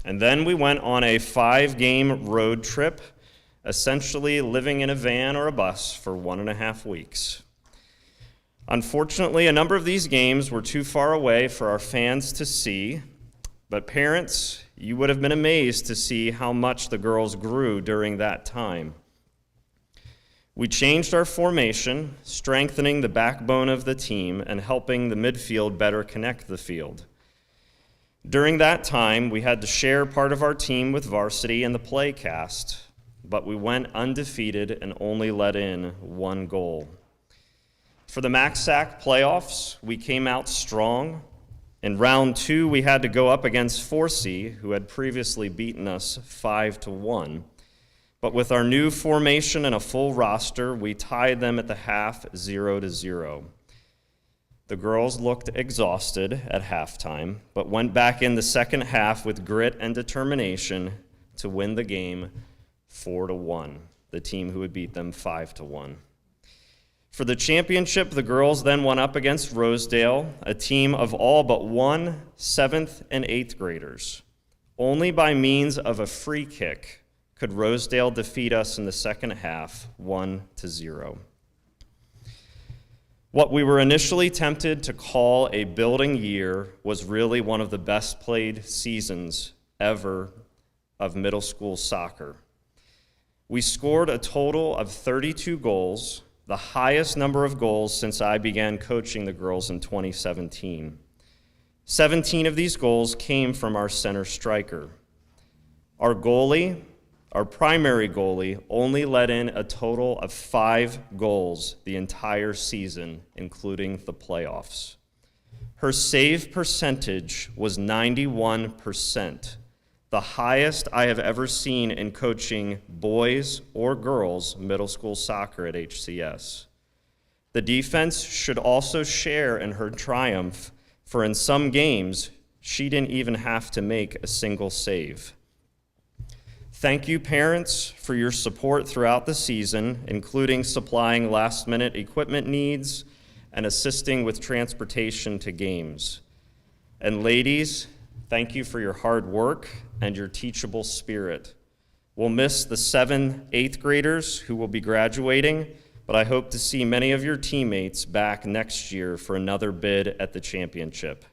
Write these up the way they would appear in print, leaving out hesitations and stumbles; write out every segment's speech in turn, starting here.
And then we went on a 5-game road trip, essentially living in a van or a bus for 1.5 weeks. Unfortunately, a number of these games were too far away for our fans to see, but parents, you would have been amazed to see how much the girls grew during that time. We changed our formation, strengthening the backbone of the team and helping the midfield better connect the field. During that time, we had to share part of our team with varsity and the play cast, but we went undefeated and only let in 1 goal. For the MACSAC playoffs, we came out strong. In round 2, we had to go up against Forsey, who had previously beaten us 5-1. But with our new formation and a full roster, we tied them at the half 0-0. The girls looked exhausted at halftime, but went back in the second half with grit and determination to win the game 4-1, the team who had beat them 5-1. For the championship, the girls then went up against Rosedale, a team of all but 1 7th and 8th graders. Only by means of a free kick could Rosedale defeat us in the second half 1-0. What we were initially tempted to call a building year was really one of the best played seasons ever of middle school soccer. We scored a total of 32 goals, the highest number of goals since I began coaching the girls in 2017. 17 of these goals came from our center striker. Our primary goalie, only let in a total of 5 goals the entire season, including the playoffs. Her save percentage was 91%, the highest I have ever seen in coaching boys or girls middle school soccer at HCS. The defense should also share in her triumph, for in some games, she didn't even have to make a single save. Thank you, parents, for your support throughout the season, including supplying last-minute equipment needs and assisting with transportation to games. And ladies, thank you for your hard work and your teachable spirit. We'll miss the 7th, 8th graders who will be graduating, but I hope to see many of your teammates back next year for another bid at the championship.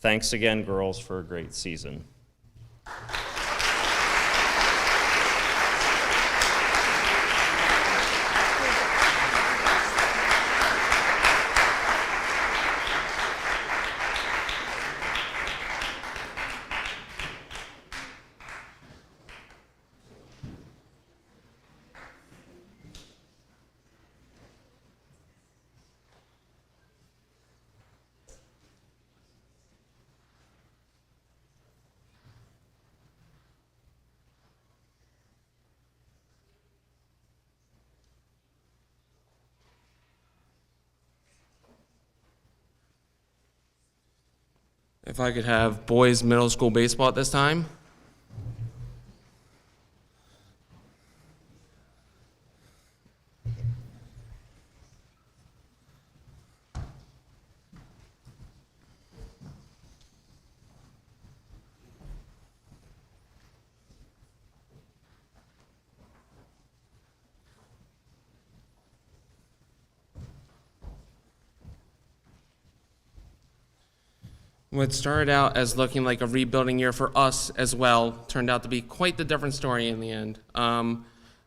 Thanks again, girls, for a great season. If I could have boys middle school baseball at this time. What started out as looking like a rebuilding year for us as well turned out to be quite the different story in the end.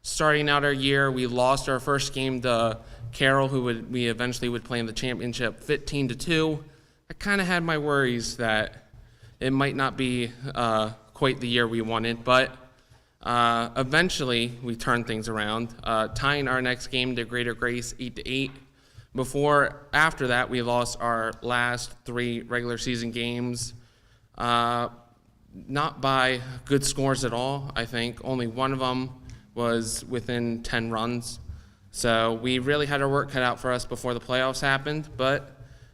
Starting out our year, we lost our first game to Carroll, who we eventually would play in the championship 15-2. I kind of had my worries that it might not be quite the year we wanted, but eventually we turned things around, tying our next game to Greater Grace 8-8. After that, we lost our last 3 regular season games, not by good scores at all. I think only one of them was within 10 runs. So we really had our work cut out for us before the playoffs happened. But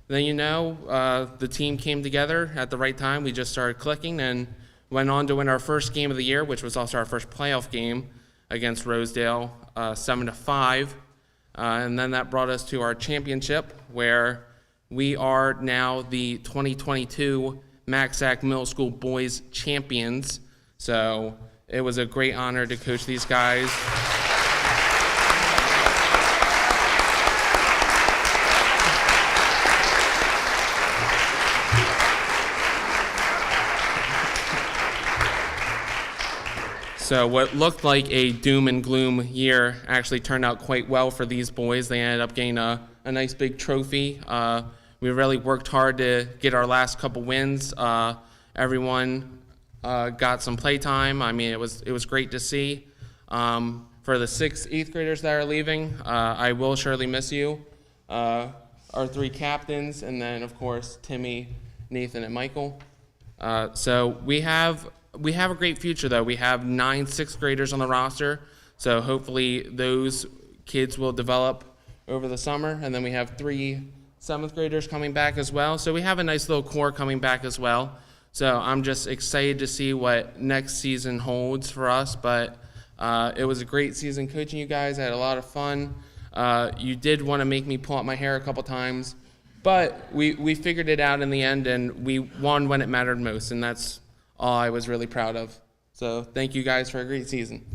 then, the team came together at the right time. We just started clicking and went on to win our first game of the year, which was also our first playoff game against Rosedale, 7-5. And then that brought us to our championship, where we are now the 2022 MACSAC Middle School Boys Champions. So it was a great honor to coach these guys. So what looked like a doom and gloom year actually turned out quite well for these boys. They ended up getting a nice big trophy. We really worked hard to get our last couple wins. Everyone got some play time. I mean, it was great to see. For the 6th, 8th graders that are leaving, I will surely miss you. Our 3 captains, and then of course Timmy, Nathan, and Michael. So we have a great future, though. We have 9 6th graders on the roster, so hopefully those kids will develop over the summer, and then we have 3 7th graders coming back as well. So we have a nice little core coming back as well. So I'm just excited to see what next season holds for us, but it was a great season coaching you guys. I had a lot of fun. You did want to make me pull out my hair a couple times, but we figured it out in the end, and we won when it mattered most, and that's all I was really proud of. So thank you guys for a great season.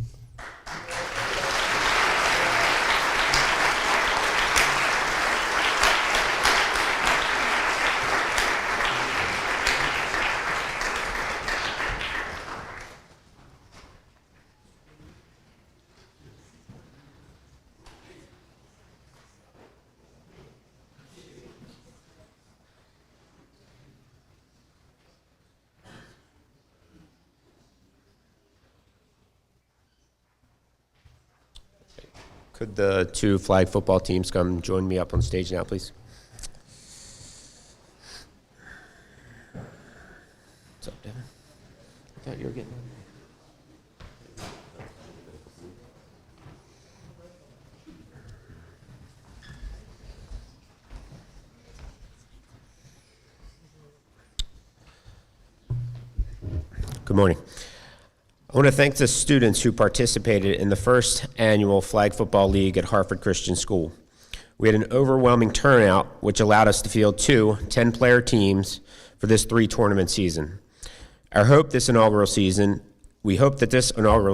Could the 2 flag football teams come join me up on stage now, please? What's up, Devin? I thought you were getting on. Good morning. I want to thank the students who participated in the first annual Flag Football League at Hartford Christian School. We had an overwhelming turnout, which allowed us to field 2 10-player teams for this 3-tournament season. We hope that this inaugural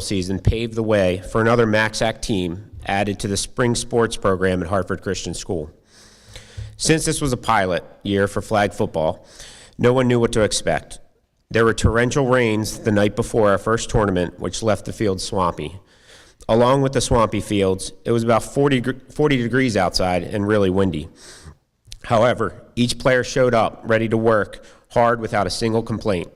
season paved the way for another MaxAC team added to the spring sports program at Hartford Christian School. Since this was a pilot year for flag football, no one knew what to expect. There were torrential rains the night before our first tournament, which left the field swampy. Along with the swampy fields, it was about 40 degrees outside and really windy. However, each player showed up ready to work hard without a single complaint.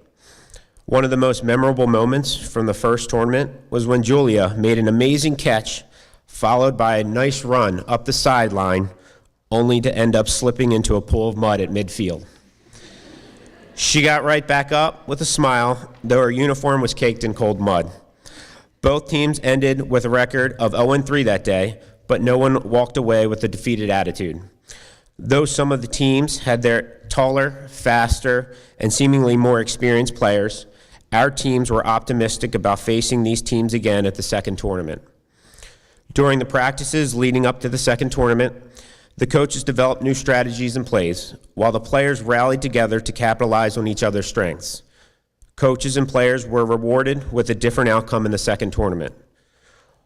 One of the most memorable moments from the first tournament was when Julia made an amazing catch, followed by a nice run up the sideline, only to end up slipping into a pool of mud at midfield. She got right back up with a smile, though her uniform was caked in cold mud. Both teams ended with a record of 0-3 that day, but no one walked away with a defeated attitude. Though some of the teams had their taller, faster, and seemingly more experienced players, our teams were optimistic about facing these teams again at the second tournament. During the practices leading up to the second tournament, the coaches developed new strategies and plays, while the players rallied together to capitalize on each other's strengths. Coaches and players were rewarded with a different outcome in the second tournament.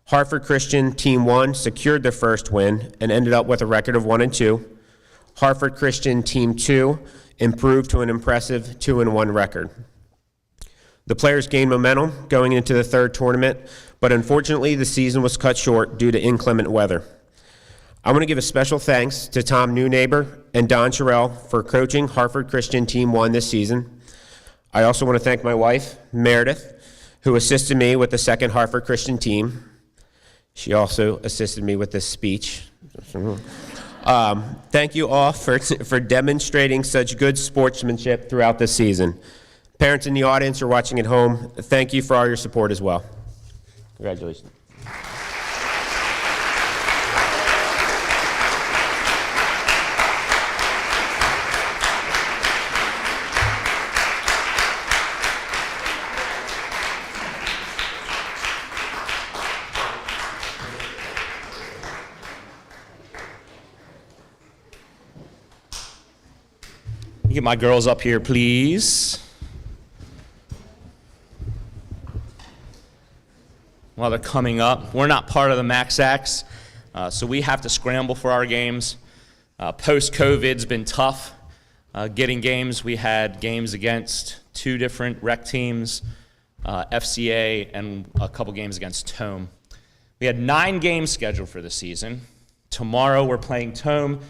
Hartford Christian Team 1 secured their first win and ended up with a record of 1-2. Hartford Christian Team 2 improved to an impressive 2-1 record. The players gained momentum going into the third tournament, but unfortunately the season was cut short due to inclement weather. I want to give a special thanks to Tom Newneighbor and Don Sherrill for coaching Hartford Christian Team 1 this season. I also want to thank my wife, Meredith, who assisted me with the second Hartford Christian team. She also assisted me with this speech. Thank you all for demonstrating such good sportsmanship throughout this season. Parents in the audience or watching at home, thank you for all your support as well. Congratulations. Get my girls up here, please. while they're coming up. We're not part of the MaxAcs, so we have to scramble for our games. Post-COVID's been tough getting games. We had games against 2 different rec teams, FCA, and a couple games against Tome. We had 9 games scheduled for the season. Tomorrow we're playing Tome,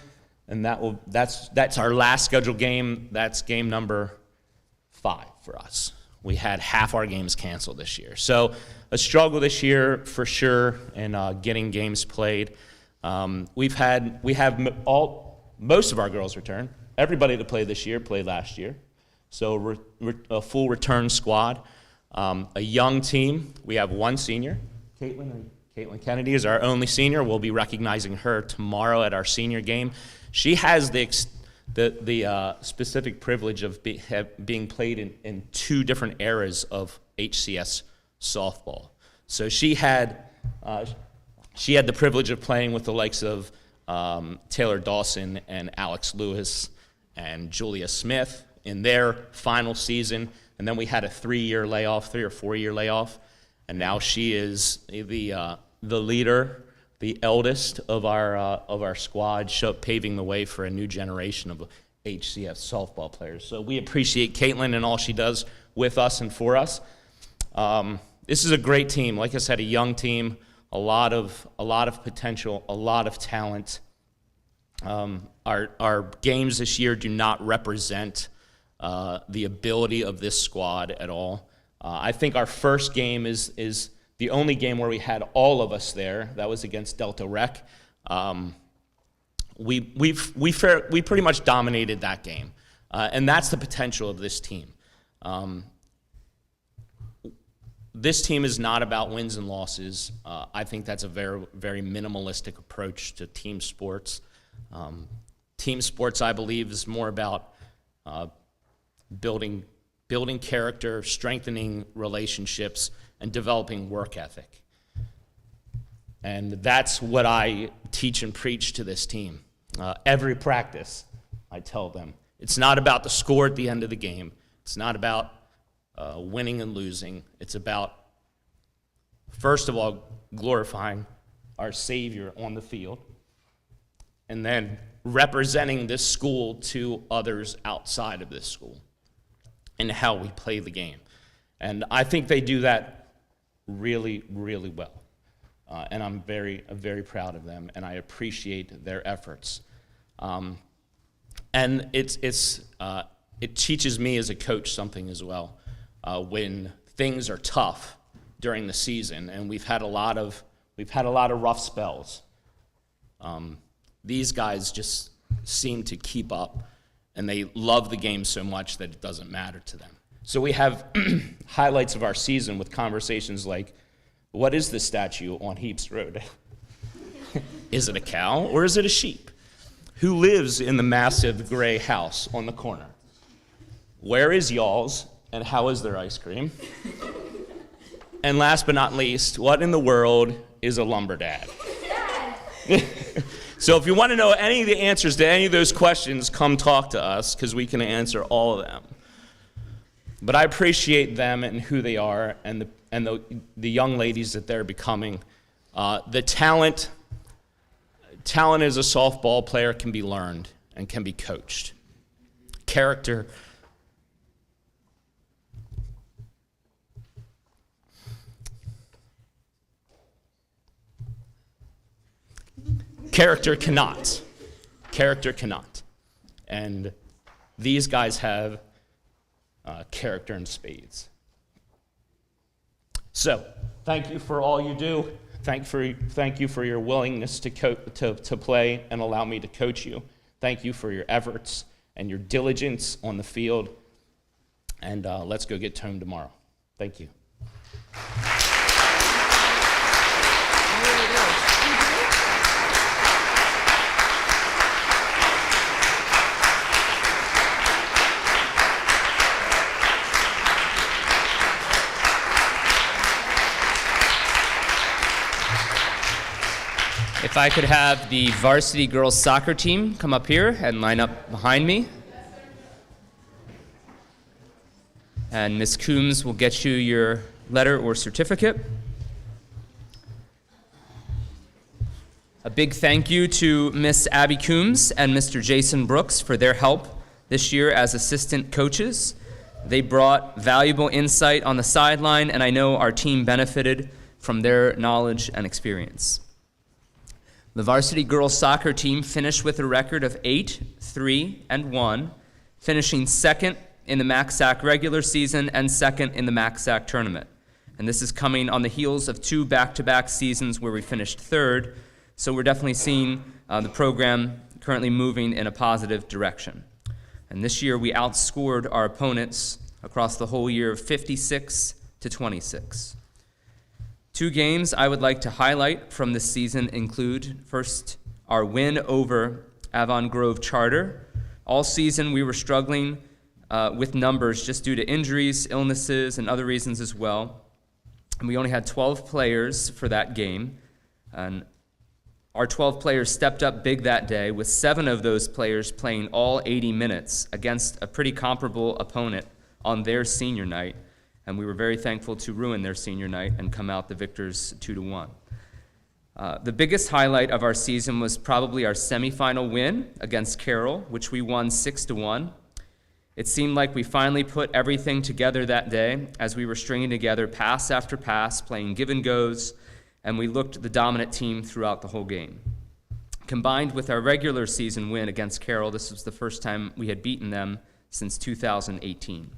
and that's our last scheduled game. That's game number 5 for us. We had half our games canceled this year. So a struggle this year for sure in getting games played. Most of our girls return. Everybody that played this year played last year. So a full return squad. A young team. We have 1 senior. Caitlin Kennedy is our only senior. We'll be recognizing her tomorrow at our senior game. She has the specific privilege of being played in 2 different eras of HCS softball. So she had the privilege of playing with the likes of Taylor Dawson and Alex Lewis and Julia Smith in their final season, and then we had a 3-year layoff, 3 or 4 year layoff, and now she is the leader, the eldest of our squad, paving the way for a new generation of HCS softball players. So we appreciate Caitlin and all she does with us and for us. This is a great team. Like I said, a young team, a lot of potential, a lot of talent. Our games this year do not represent the ability of this squad at all. I think our first game is the only game where we had all of us there. That was against Delta Rec. We pretty much dominated that game, and that's the potential of this team. This team is not about wins and losses. I think that's a very, very minimalistic approach to team sports. Team sports, I believe, is more about building character, strengthening relationships, and developing work ethic. And that's what I teach and preach to this team. Every practice, I tell them, it's not about the score at the end of the game. It's not about winning and losing. It's about, first of all, glorifying our Savior on the field, and then representing this school to others outside of this school and how we play the game. And I think they do that really, really well. And I'm very proud of them, and I appreciate their efforts. And it teaches me as a coach something as well. When things are tough during the season, and we've had a lot of rough spells, these guys just seem to keep up, and they love the game so much that it doesn't matter to them. So we have highlights of our season with conversations like, what is this statue on Heaps Road? Is it a cow or is it a sheep? Who lives in the massive gray house on the corner? Where is y'all's and how is their ice cream? And last but not least, what in the world is a lumber dad? So if you want to know any of the answers to any of those questions, come talk to us because we can answer all of them. But I appreciate them and who they are and the young ladies that they're becoming. The talent as a softball player can be learned and can be coached. Character cannot. Character cannot. And these guys have character in spades. So, thank you for all you do. Thank you for your willingness to play and allow me to coach you. Thank you for your efforts and your diligence on the field. And let's go get Tome tomorrow. Thank you. If I could have the varsity girls soccer team come up here and line up behind me. And Ms. Coombs will get you your letter or certificate. A big thank you to Miss Abby Coombs and Mr. Jason Brooks for their help this year as assistant coaches. They brought valuable insight on the sideline, and I know our team benefited from their knowledge and experience. The varsity girls soccer team finished with a record of 8-3-1, finishing second in the MACSAC regular season and second in the MACSAC tournament. And this is coming on the heels of 2 back-to-back seasons where we finished third, so we're definitely seeing the program currently moving in a positive direction. And this year we outscored our opponents across the whole year 56-26. 2 games I would like to highlight from this season include, first, our win over Avon Grove Charter. All season we were struggling with numbers just due to injuries, illnesses, and other reasons as well. And we only had 12 players for that game. And our 12 players stepped up big that day, with 7 of those players playing all 80 minutes against a pretty comparable opponent on their senior night. And we were very thankful to ruin their senior night and come out the victors 2-1. The biggest highlight of our season was probably our semifinal win against Carroll, which we won 6-1. It seemed like we finally put everything together that day as we were stringing together pass after pass, playing give and goes, and we looked the dominant team throughout the whole game. Combined with our regular season win against Carroll, this was the first time we had beaten them since 2018.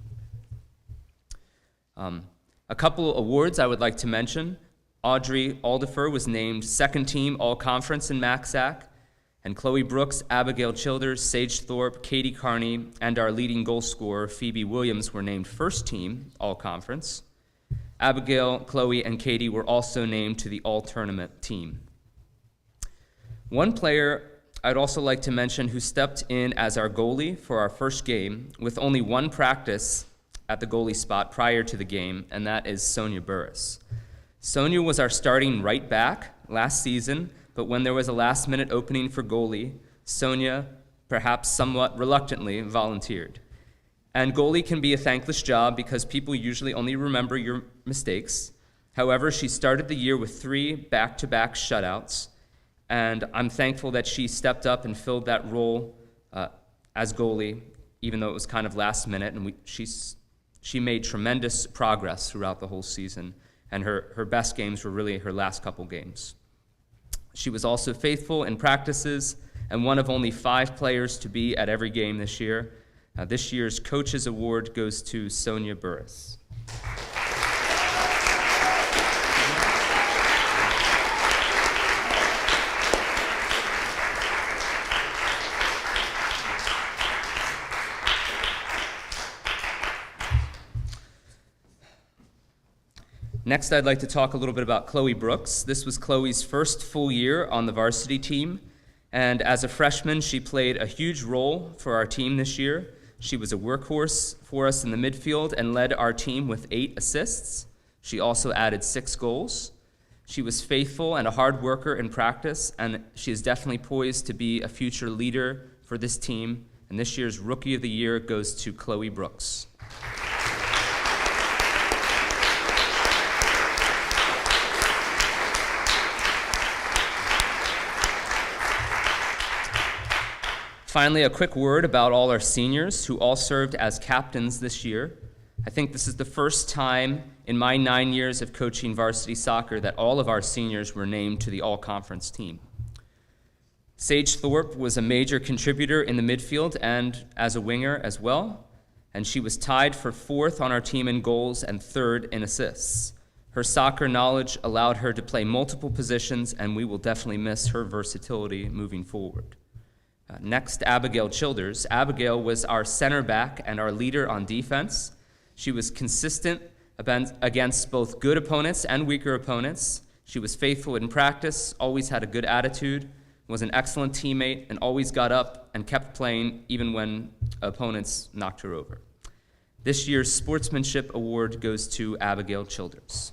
A couple awards I would like to mention. Audrey Aldifer was named second team all-conference in MACSAC, and Chloe Brooks, Abigail Childers, Sage Thorpe, Katie Carney, and our leading goal scorer, Phoebe Williams, were named first team all-conference. Abigail, Chloe, and Katie were also named to the all-tournament team. One player I'd also like to mention who stepped in as our goalie for our first game with only 1 practice at the goalie spot prior to the game, and that is Sonia Burris. Sonia was our starting right back last season, but when there was a last-minute opening for goalie, Sonia, perhaps somewhat reluctantly, volunteered. And goalie can be a thankless job because people usually only remember your mistakes. However, she started the year with 3 back-to-back shutouts, and I'm thankful that she stepped up and filled that role as goalie, even though it was kind of last minute, and she made tremendous progress throughout the whole season, and her best games were really her last couple games. She was also faithful in practices and one of only 5 players to be at every game this year. This year's Coach's Award goes to Sonia Burris. Next, I'd like to talk a little bit about Chloe Brooks. This was Chloe's first full year on the varsity team, and as a freshman, she played a huge role for our team this year. She was a workhorse for us in the midfield and led our team with 8 assists. She also added 6 goals. She was faithful and a hard worker in practice, and she is definitely poised to be a future leader for this team. And this year's Rookie of the Year goes to Chloe Brooks. Finally, a quick word about all our seniors who all served as captains this year. I think this is the first time in my 9 years of coaching varsity soccer that all of our seniors were named to the all-conference team. Sage Thorpe was a major contributor in the midfield and as a winger as well, and she was tied for 4th on our team in goals and 3rd in assists. Her soccer knowledge allowed her to play multiple positions, and we will definitely miss her versatility moving forward. Next, Abigail Childers. Abigail was our center back and our leader on defense. She was consistent against both good opponents and weaker opponents. She was faithful in practice, always had a good attitude, was an excellent teammate, and always got up and kept playing even when opponents knocked her over. This year's Sportsmanship Award goes to Abigail Childers.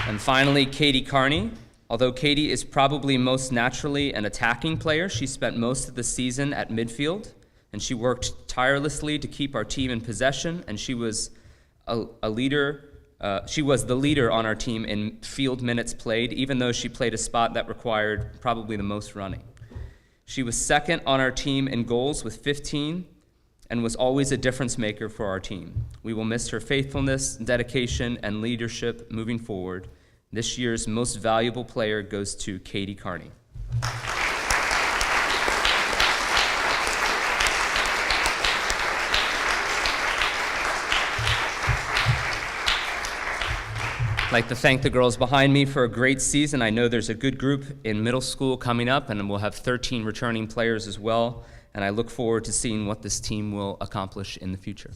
And finally, Katie Carney. Although Katie is probably most naturally an attacking player, she spent most of the season at midfield, and she worked tirelessly to keep our team in possession, and she was a leader. She was the leader on our team in field minutes played, even though she played a spot that required probably the most running. She was second on our team in goals with 15 and was always a difference maker for our team. We will miss her faithfulness, dedication, and leadership moving forward. This year's most valuable player goes to Katie Carney. I'd like to thank the girls behind me for a great season. I know there's a good group in middle school coming up, and we'll have 13 returning players as well, and I look forward to seeing what this team will accomplish in the future.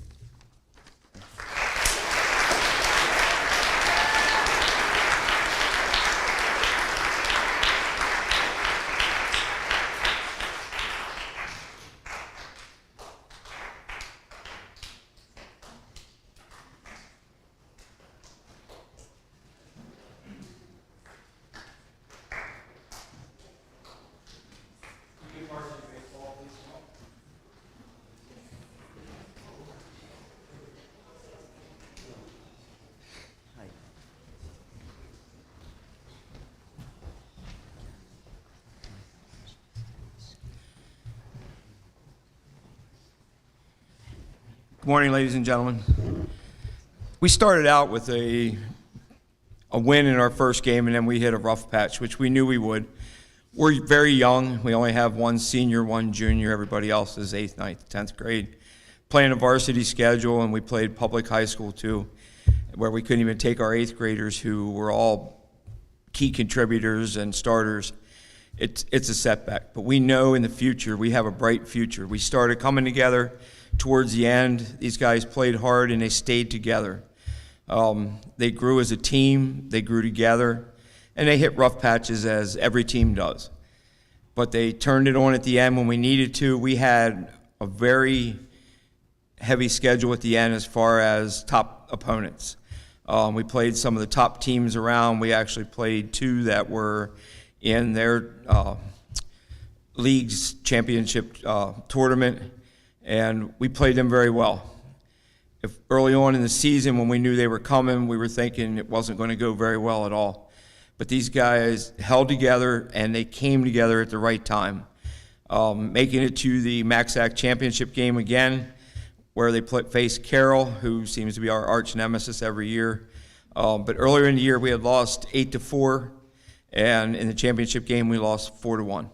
Good morning, ladies and gentlemen. We started out with a win in our first game, and then we hit a rough patch, which we knew we would. We're very young. We only have one senior, one junior. Everybody else is 8th, 9th, 10th grade. Playing a varsity schedule, and we played public high school too, where we couldn't even take our 8th graders who were all key contributors and starters. It's a setback, but we know in the future we have a bright future. We started coming together towards the end. These guys played hard and they stayed together. They grew as a team, they grew together, and they hit rough patches as every team does. But they turned it on at the end when we needed to. We had a very heavy schedule at the end as far as top opponents. We played some of the top teams around. We actually played 2 that were in their league's championship tournament, and we played them very well. If early on in the season when we knew they were coming, we were thinking it wasn't going to go very well at all. But these guys held together and they came together at the right time, making it to the MACSAC championship game again, where they faced Carroll, who seems to be our arch nemesis every year. But earlier in the year we had lost 8-4, and in the championship game we lost 4-1.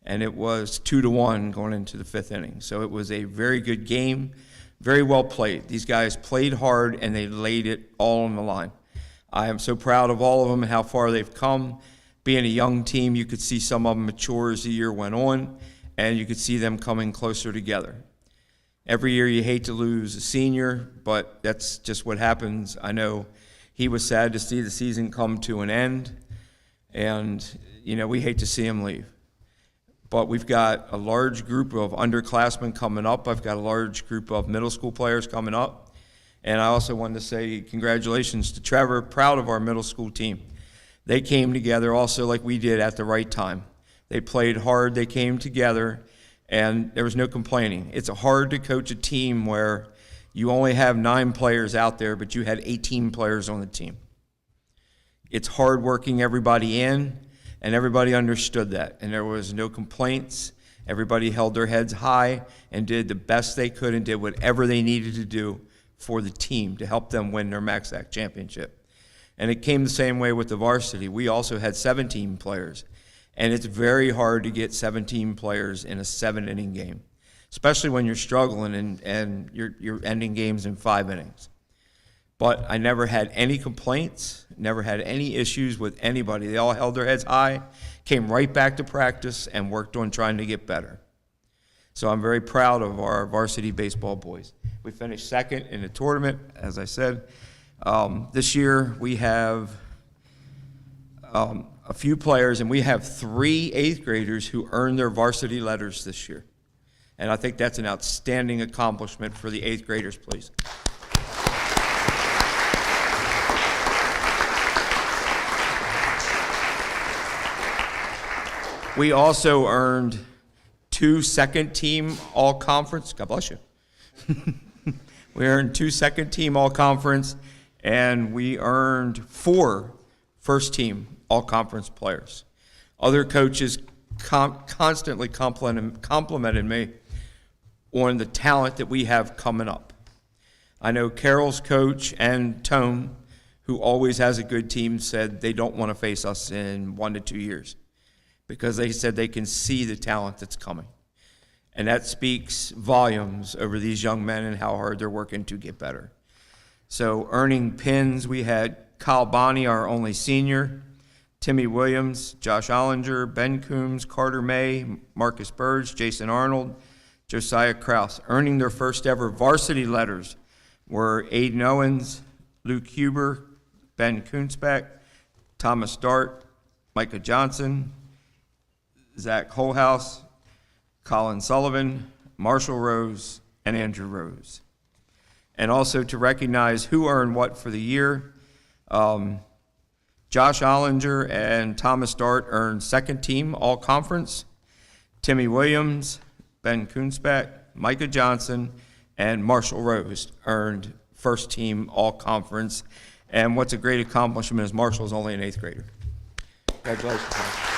And it was 2-1 going into the 5th inning. So it was a very good game, very well played. These guys played hard and they laid it all on the line. I am so proud of all of them and how far they've come. Being a young team, you could see some of them mature as the year went on, and you could see them coming closer together. Every year you hate to lose a senior, but that's just what happens. I know he was sad to see the season come to an end, and we hate to see him leave. But we've got a large group of underclassmen coming up. I've got a large group of middle school players coming up. And I also wanted to say congratulations to Trevor. Proud of our middle school team. They came together also like we did at the right time. They played hard, they came together, and there was no complaining. It's hard to coach a team where you only have 9 players out there, but you had 18 players on the team. It's hard working everybody in, and everybody understood that, and there was no complaints. Everybody held their heads high and did the best they could and did whatever they needed to do for the team to help them win their MACSAC championship. And it came the same way with the varsity. We also had 17 players, and it's very hard to get 17 players in a 7-inning game, especially when you're struggling and you're ending games in 5 innings. But I never had any complaints, never had any issues with anybody. They all held their heads high, came right back to practice, and worked on trying to get better. So I'm very proud of our varsity baseball boys. We finished 2nd in the tournament, as I said. This year we have a few players, and we have 3 8th graders who earned their varsity letters this year. And I think that's an outstanding accomplishment for the 8th graders, please. We also earned 2 second-team all-conference. God bless you. We earned 2 second-team all-conference, and we earned 4 first-team all-conference players. Other coaches constantly complimented me on the talent that we have coming up. I know Carroll's coach and Tone, who always has a good team, said they don't want to face us in 1 to 2 years because they said they can see the talent that's coming. And that speaks volumes over these young men and how hard they're working to get better. So earning pins, we had Kyle Bonney, our only senior, Timmy Williams, Josh Ollinger, Ben Coombs, Carter May, Marcus Burge, Jason Arnold, Josiah Kraus. Earning their first ever varsity letters were Aiden Owens, Luke Huber, Ben Koonsbeck, Thomas Dart, Micah Johnson, Zach Holhouse, Colin Sullivan, Marshall Rose, and Andrew Rose. And also to recognize who earned what for the year, Josh Ollinger and Thomas Dart earned second team all conference. Timmy Williams, Ben Koonsbeck, Micah Johnson, and Marshall Rose earned first team all conference. And what's a great accomplishment is Marshall's only an 8th grader. Congratulations, Marshall.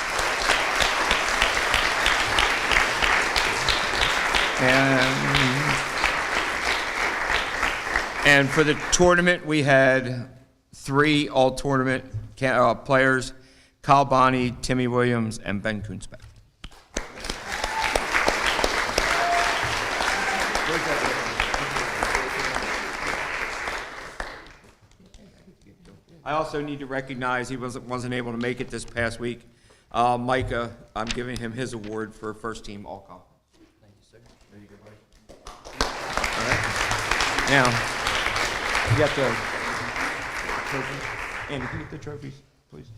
And for the tournament, we had 3 all-tournament players, Kyle Bonney, Timmy Williams, and Ben Koonsbeck. I also need to recognize he wasn't able to make it this past week. Micah, I'm giving him his award for first team all conference. Thank you, sir. There you go, buddy. All right. Now, you got the trophies. Andy, can you get the trophies, please?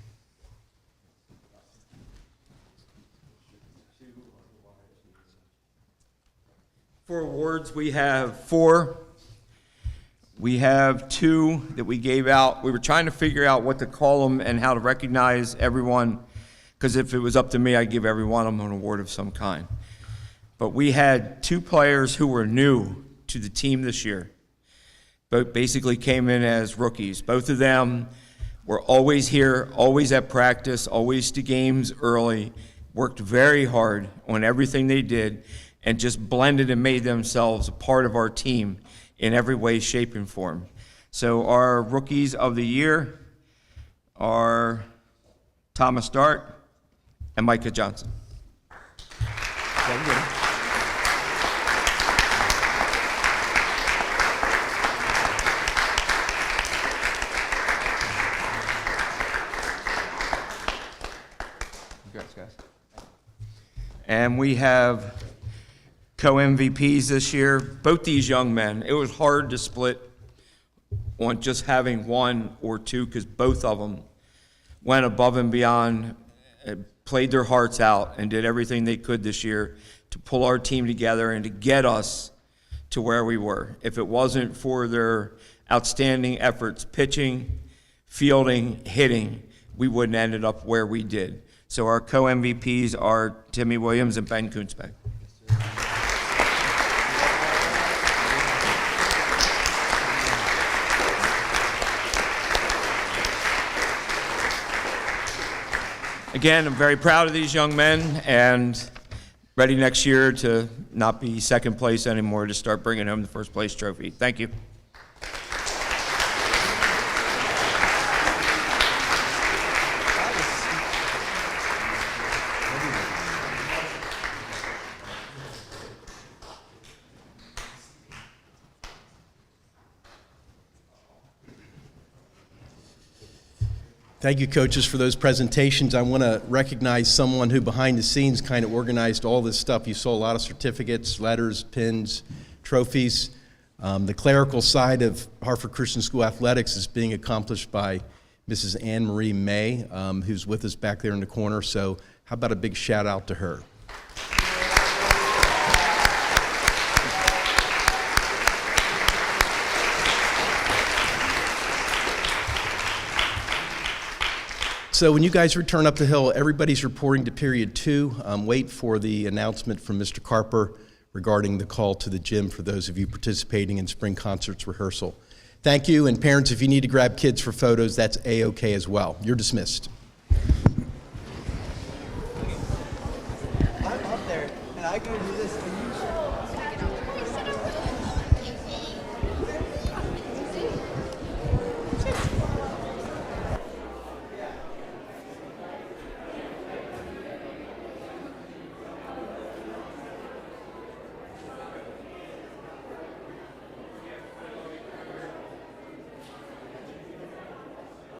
For awards, we have 4. We have 2 that we gave out. We were trying to figure out what to call them and how to recognize everyone, because if it was up to me, I'd give every one of them an award of some kind. But we had 2 players who were new to the team this year. Both basically came in as rookies. Both of them were always here, always at practice, always to games early, worked very hard on everything they did, and just blended and made themselves a part of our team in every way, shape, and form. So our rookies of the year are Thomas Dart and Micah Johnson. Congrats, guys. And we have co-MVPs this year. Both these young men, it was hard to split on just having 1 or 2 because both of them went above and beyond, played their hearts out, and did everything they could this year to pull our team together and to get us to where we were. If it wasn't for their outstanding efforts pitching, fielding, hitting, we wouldn't have ended up where we did. So our co-MVPs are Timmy Williams and Ben Koonsbeck. Again, I'm very proud of these young men and ready next year to not be second place anymore, to start bringing home the first place trophy. Thank you. Thank you, coaches, for those presentations. I want to recognize someone who behind the scenes kind of organized all this stuff. You saw a lot of certificates, letters, pins, trophies. The clerical side of Hartford Christian School Athletics is being accomplished by Mrs. Anne Marie May, who's with us back there in the corner. So how about a big shout out to her? So when you guys return up the hill, everybody's reporting to period 2. Wait for the announcement from Mr. Carper regarding the call to the gym for those of you participating in spring concerts rehearsal. Thank you, and parents, if you need to grab kids for photos, that's A-OK as well. You're dismissed. I'm up there, and I go do this, and you